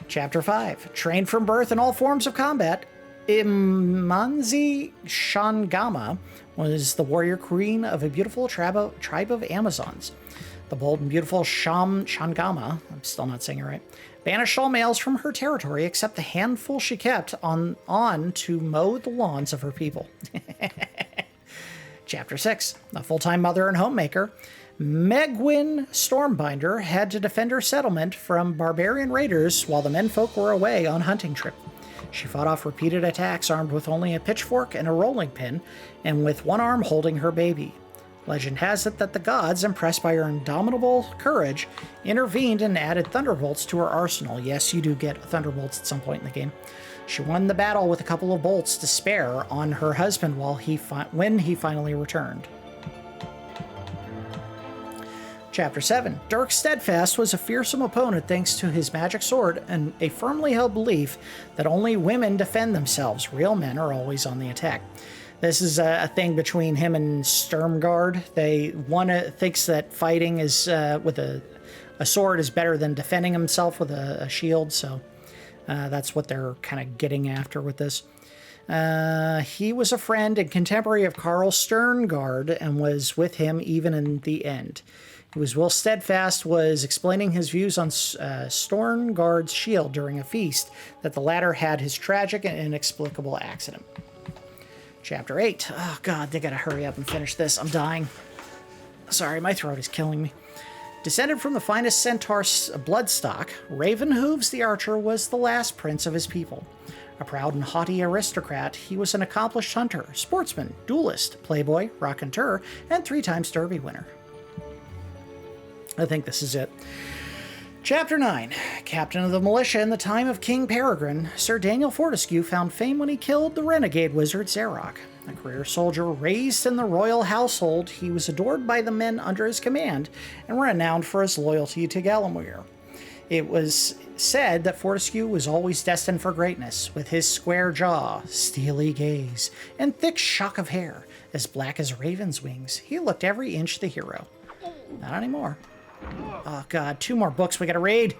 Chapter 5. Trained from birth in all forms of combat, Imanzi Shangama was the warrior queen of a beautiful tribe of Amazons. The bold and beautiful Shangama, I'm still not saying it right, banished all males from her territory except the handful she kept on to mow the lawns of her people. Chapter 6. A full-time mother and homemaker, Megwin Stormbinder had to defend her settlement from barbarian raiders while the menfolk were away on hunting trip. She fought off repeated attacks armed with only a pitchfork and a rolling pin, and with one arm holding her baby. Legend has it that the gods, impressed by her indomitable courage, intervened and added thunderbolts to her arsenal. Yes, you do get thunderbolts at some point in the game. She won the battle with a couple of bolts to spare on her husband when he finally returned. Chapter 7. Dirk Steadfast was a fearsome opponent thanks to his magic sword and a firmly held belief that only women defend themselves. Real men are always on the attack. This is a thing between him and Sturmgard. One thinks that fighting is with a sword is better than defending himself with a shield, so that's what they're kind of getting after with this. He was a friend and contemporary of Karl Sturmgard and was with him even in the end. It was Will Steadfast was explaining his views on Stormguard's shield during a feast that the latter had his tragic and inexplicable accident. Chapter 8. Oh god, they gotta hurry up and finish this. I'm dying. Sorry, my throat is killing me. Descended from the finest centaur bloodstock, Ravenhooves the Archer was the last prince of his people. A proud and haughty aristocrat, he was an accomplished hunter, sportsman, duelist, playboy, raconteur, and 3-time Derby winner. I think this is it. Chapter 9. Captain of the militia in the time of King Peregrine, Sir Daniel Fortescue found fame when he killed the renegade wizard Zarok. A career soldier raised in the royal household, he was adored by the men under his command and renowned for his loyalty to Gallowmere. It was said that Fortescue was always destined for greatness, with his square jaw, steely gaze, and thick shock of hair, as black as raven's wings. He looked every inch the hero. Not anymore. Oh god, 2 more books we gotta read.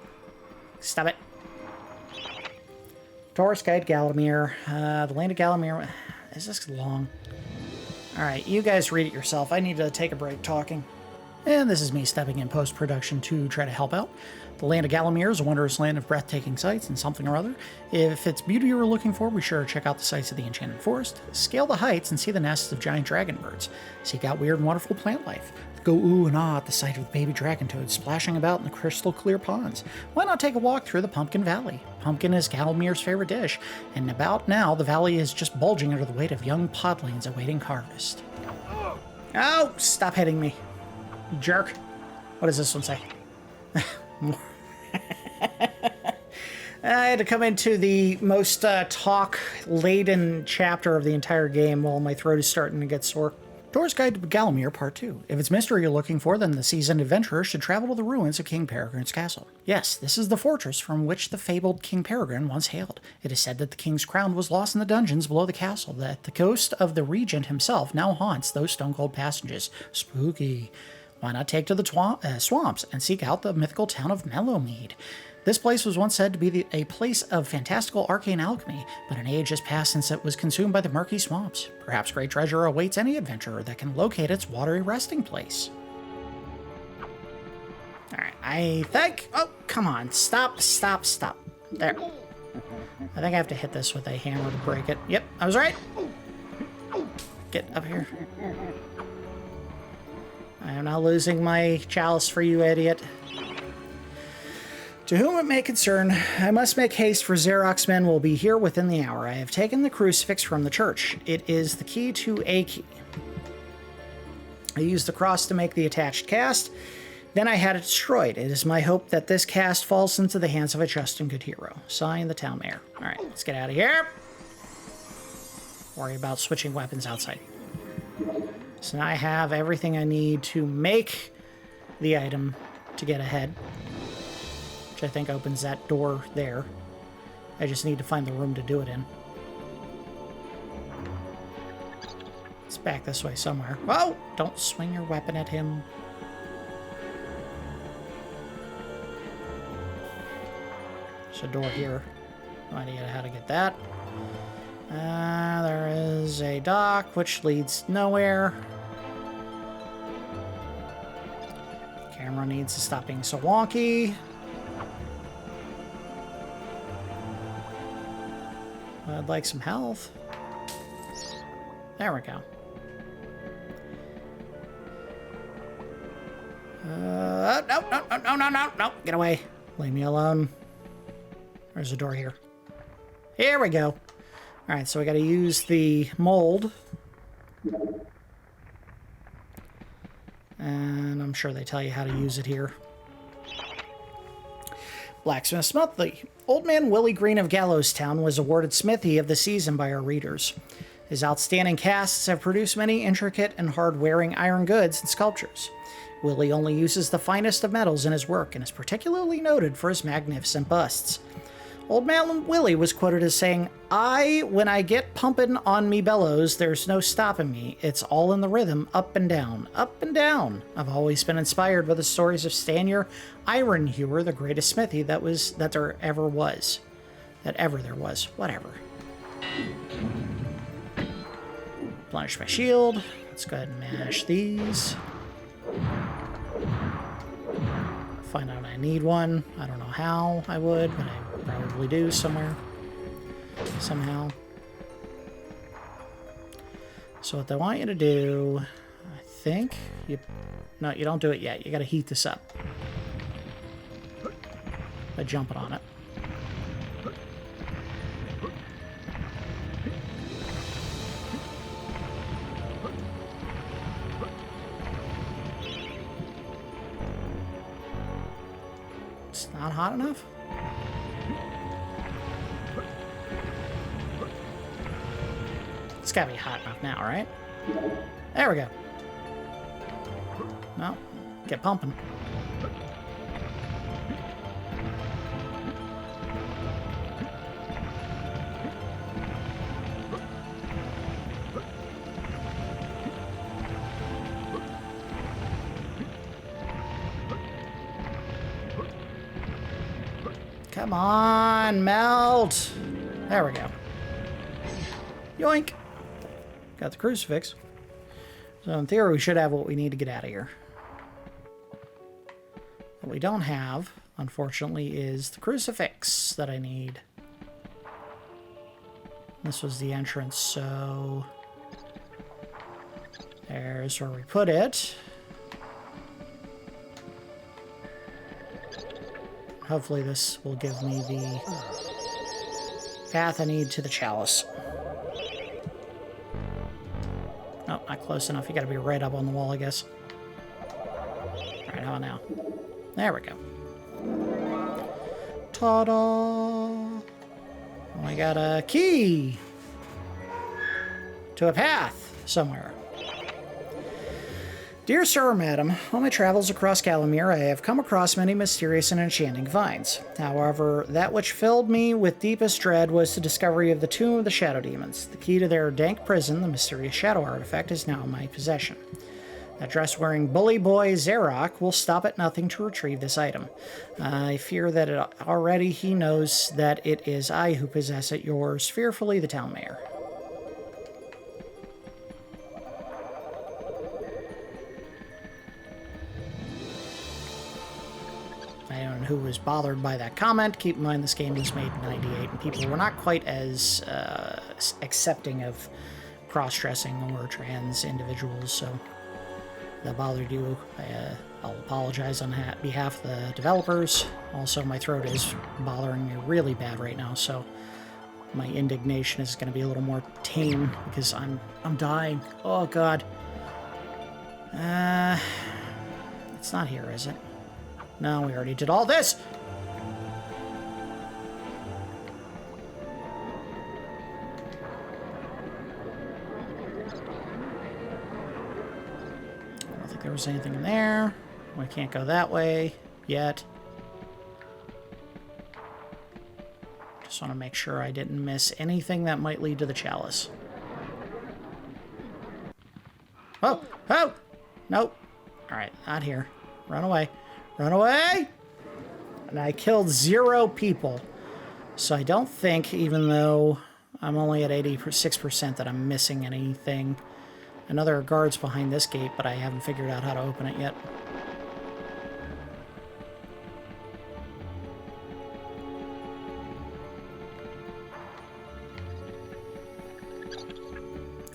Stop it. Tourist Guide Gallowmere. The Land of Gallowmere. Is this long? Alright, you guys read it yourself. I need to take a break talking. And this is me stepping in post-production to try to help out. The Land of Gallowmere is a wondrous land of breathtaking sights and something or other. If it's beauty you're looking for, be sure to check out the sights of the Enchanted Forest, scale the heights and see the nests of giant dragon birds. Seek out weird and wonderful plant life. Go ooh and ah at the sight of the baby dragon toads splashing about in the crystal clear ponds. Why not take a walk through the Pumpkin Valley? Pumpkin is Gallowmere's favorite dish, and about now the valley is just bulging under the weight of young podlings awaiting harvest. Oh, stop hitting me, you jerk. What does this one say? I had to come into the most talk-laden chapter of the entire game while my throat is starting to get sore. Tourist Guide to Gallowmere Part 2. If it's mystery you're looking for, then the seasoned adventurer should travel to the ruins of King Peregrine's castle. Yes, this is the fortress from which the fabled King Peregrine once hailed. It is said that the king's crown was lost in the dungeons below the castle, that the ghost of the regent himself now haunts those stone-cold passages. Spooky. Why not take to the swamps and seek out the mythical town of Mellowmead? This place was once said to be a place of fantastical arcane alchemy, but an age has passed since it was consumed by the murky swamps. Perhaps great treasure awaits any adventurer that can locate its watery resting place. Alright, I think... Oh, come on. Stop. There. I think I have to hit this with a hammer to break it. Yep, I was right. Get up here. I am now losing my chalice for you, idiot. To whom it may concern, I must make haste, for Zarok's men will be here within the hour. I have taken the crucifix from the church. It is the key to a key. I used the cross to make the attached cast. Then I had it destroyed. It is my hope that this cast falls into the hands of a just and good hero. Signed, the town mayor. All right, let's get out of here. Worry about switching weapons outside. So now I have everything I need to make the item to get ahead. Which I think opens that door there. I just need to find the room to do it in. It's back this way somewhere. Oh! Don't swing your weapon at him. There's a door here. No idea how to get that. There is a dock, which leads nowhere. Camera needs to stop being so wonky. I'd like some health. There we go. No. Get away. Leave me alone. There's a door here. Here we go. Alright, so we gotta use the mold. And I'm sure they tell you how to use it here. Blacksmith's Monthly. Old Man Willie Green of Gallowstown was awarded Smithy of the Season by our readers. His outstanding casts have produced many intricate and hard-wearing iron goods and sculptures. Willie only uses the finest of metals in his work and is particularly noted for his magnificent busts. Old Man Willie was quoted as saying, when I get pumpin' on me bellows, there's no stopping me. It's all in the rhythm, up and down, up and down. I've always been inspired by the stories of Stanier Ironhewer, the greatest smithy that there ever was. Whatever. Replenish my shield. Let's go ahead and mash these. Find out I need one. I don't know how I would, but I probably do somewhere. Somehow. So what they want you to do, I think, no, you don't do it yet. You gotta heat this up by jumping on it. It's not hot enough? It's gotta be hot enough now, right? There we go. Well, get pumping. Come on, melt! There we go. Yoink! Got the crucifix. So in theory, we should have what we need to get out of here. What we don't have, unfortunately, is the crucifix that I need. This was the entrance, so... there's where we put it. Hopefully this will give me the path I need to the chalice. Oh, not close enough. You gotta be right up on the wall, I guess. Alright, how about now? There we go. Ta-da! I got a key to a path somewhere. Dear Sir or Madam, on my travels across Galamir, I have come across many mysterious and enchanting finds. However, that which filled me with deepest dread was the discovery of the tomb of the Shadow Demons. The key to their dank prison, the mysterious Shadow Artefact, is now in my possession. That dress-wearing bully boy Zarok will stop at nothing to retrieve this item. I fear that already he knows that it is I who possess it. Yours fearfully, the Town Mayor. Anyone who was bothered by that comment, keep in mind this game was made in '98 and people were not quite as accepting of cross-dressing or trans individuals, so if that bothered you, I'll apologize on behalf of the developers. Also, my throat is bothering me really bad right now, so my indignation is going to be a little more tame because I'm dying. Oh god. It's not here, is it? No, we already did all this! I don't think there was anything in there. We can't go that way yet. Just want to make sure I didn't miss anything that might lead to the chalice. Oh! Oh! Nope. Alright, not here. Run away. Run away! And I killed 0 people. So I don't think, even though I'm only at 86%, that I'm missing anything. I know there are guards behind this gate, but I haven't figured out how to open it yet.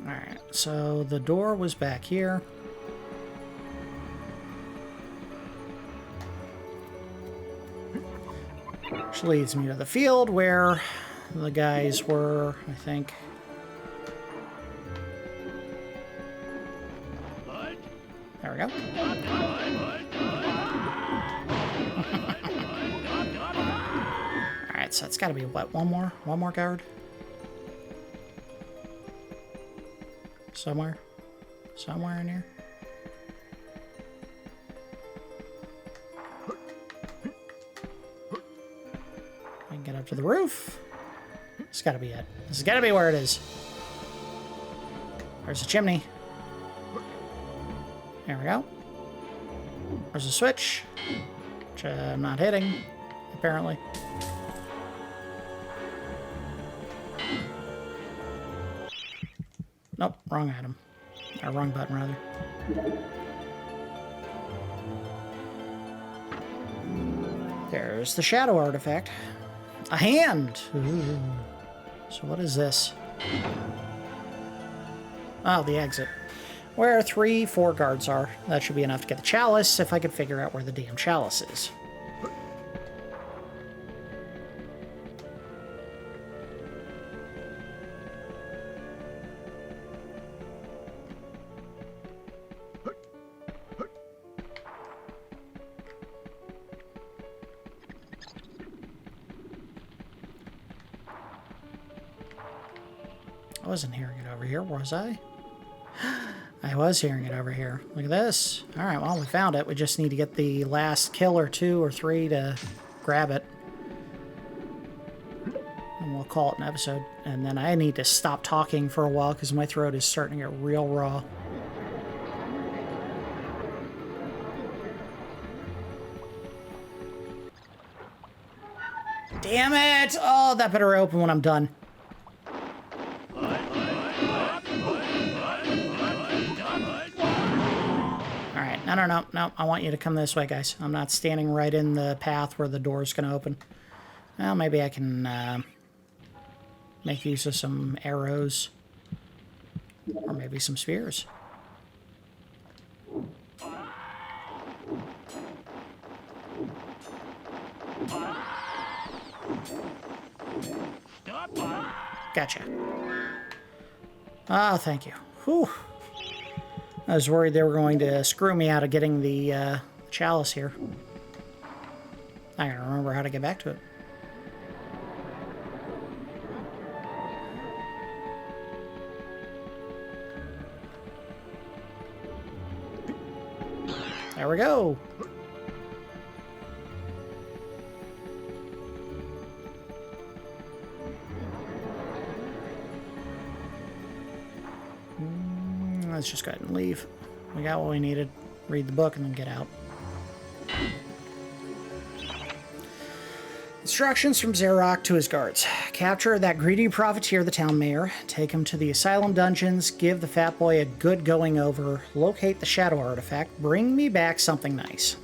Alright, so the door was back here. Which leads me to the field where the guys were, I think. There we go. Alright, so it's gotta be what, one more guard? Somewhere in here? to the roof. It's gotta be it. This has gotta be where it is. There's a chimney. There we go. There's a switch, which I'm not hitting, apparently. Nope, wrong item. Or wrong button, rather. There's the Shadow Artefact. A hand! Ooh. So what is this? Oh, the exit. Where 4 guards are. That should be enough to get the chalice, if I could figure out where the damn chalice is. I wasn't hearing it over here, was I? I was hearing it over here. Look at this. Alright, well, we found it. We just need to get the last kill or 2 or 3 to grab it. And we'll call it an episode. And then I need to stop talking for a while because my throat is starting to get real raw. Damn it! Oh, that better open when I'm done. No, I want you to come this way, guys. I'm not standing right in the path where the door's going to open. Well, maybe I can make use of some arrows. Or maybe some spears. Gotcha. Oh, thank you. Whew. I was worried they were going to screw me out of getting the chalice here. I gotta remember how to get back to it. There we go. Let's just go ahead and leave. We got what we needed. Read the book and then get out. Instructions from Zarok to his guards. Capture that greedy profiteer, the town mayor. Take him to the asylum dungeons. Give the fat boy a good going over. Locate the Shadow Artefact. Bring me back something nice.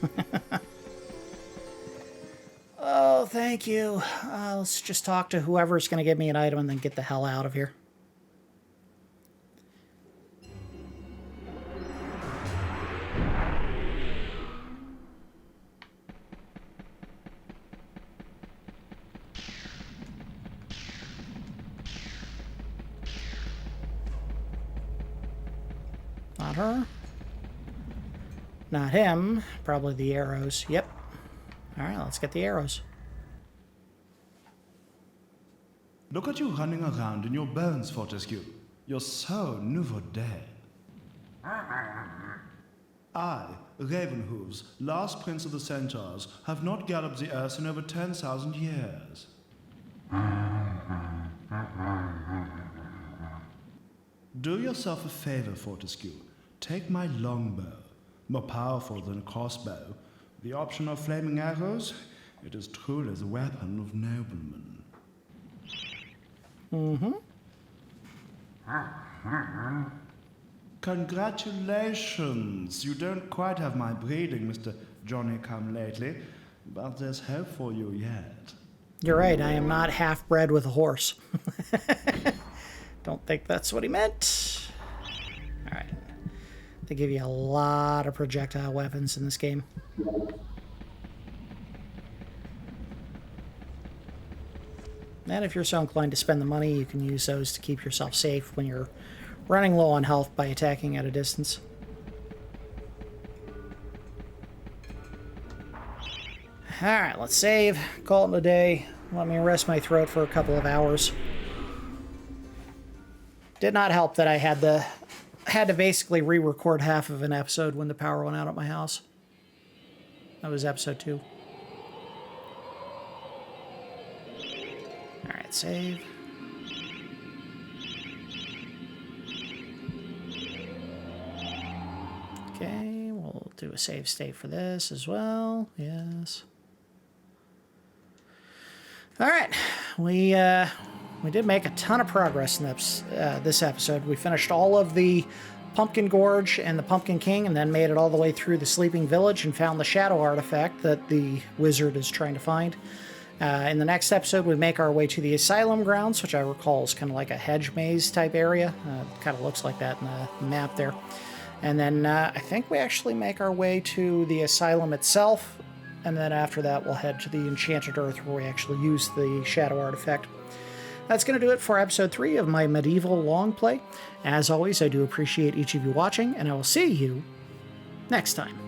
Oh, thank you. Let's just talk to whoever's going to give me an item and then get the hell out of here. Not her. Not him. Probably the arrows. Yep. Alright, let's get the arrows. Look at you running around in your bones, Fortescue. You're so nouveau day. I, Ravenhooves, last prince of the centaurs, have not galloped the earth in over 10,000 years. Do yourself a favor, Fortescue. Take my longbow, more powerful than a crossbow. The option of flaming arrows, it is truly the weapon of noblemen. Congratulations! You don't quite have my breeding, Mr. Johnny-come-lately, but there's hope for you yet. You're right, I am not half-bred with a horse. Don't think that's what he meant. Alright. They give you a lot of projectile weapons in this game. And if you're so inclined to spend the money, you can use those to keep yourself safe when you're running low on health by attacking at a distance. Alright, let's save. Call it a day. Let me rest my throat for a couple of hours. Did not help that I had to basically re-record half of an episode when the power went out at my house. That was episode 2. save. Okay, we'll do a save state for this as well. Yes. All right, we did make a ton of progress in this episode. We finished all of the Pumpkin Gorge and the Pumpkin King, and then made it all the way through the Sleeping Village and found the Shadow Artefact that the wizard is trying to find. In the next episode, we make our way to the Asylum grounds, which I recall is kind of like a hedge maze type area. Kind of looks like that in the map there. And then I think we actually make our way to the Asylum itself, and then after that we'll head to the Enchanted Earth where we actually use the Shadow Artifact. That's going to do it for episode 3 of my medieval long play. As always, I do appreciate each of you watching, and I will see you next time.